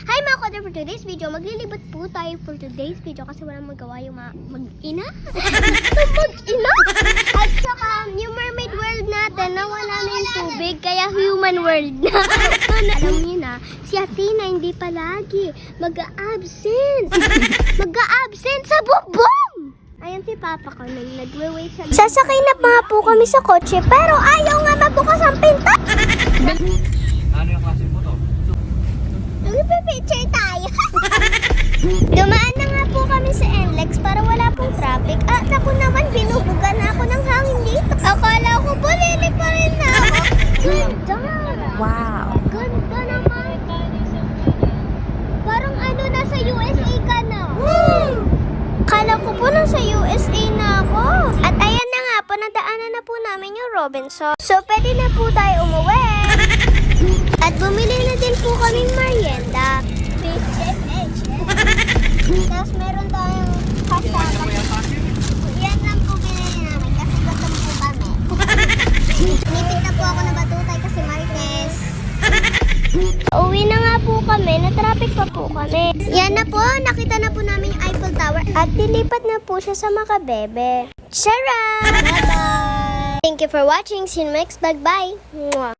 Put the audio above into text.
Hi mga kodre, for today's video, maglilibot po tayo for today's video kasi walang magawa yung mag-ina. Mag-ina! At saka, yung mermaid world natin, nawala na yung tubig, kaya human world na. Alam niyo na, si Athena hindi palagi mag-a-absent. Mag-a-absent sa bubong! Ayan si Papa ko, nag-wait siya. Sasakay na mga po kami sa kotse, pero ayaw nga mabukas ang pinto. Ano yung klase mo to? Nagpipicture tayo. Dumaan na nga po kami sa NLEX para wala pong traffic. At ako naman, binubuga na ako ng hangin dito. Akala ko po, pa rin na ako. Ganda! Wow! Ganda naman! Parang ano, nasa USA ka na. Kala ko po nasa USA na ako. At ayan na nga po, nadaanan na po namin yung Robinson. So, pwede na po tayo umuwi. At bumili na din po kaming merienda. Tapos meron tayong kasama. Yan lang po binili namin kasi gutom po kami. Nipit na po ako na batutay kasi Martes. Uwi na nga po kami, na-traffic pa po kami. Yan na po, nakita na po namin yung Eiffel Tower. At dilipat na po siya sa Makabebe. Charot! Bye-bye! Thank you for watching. See you next vlog. Bye! Mwah.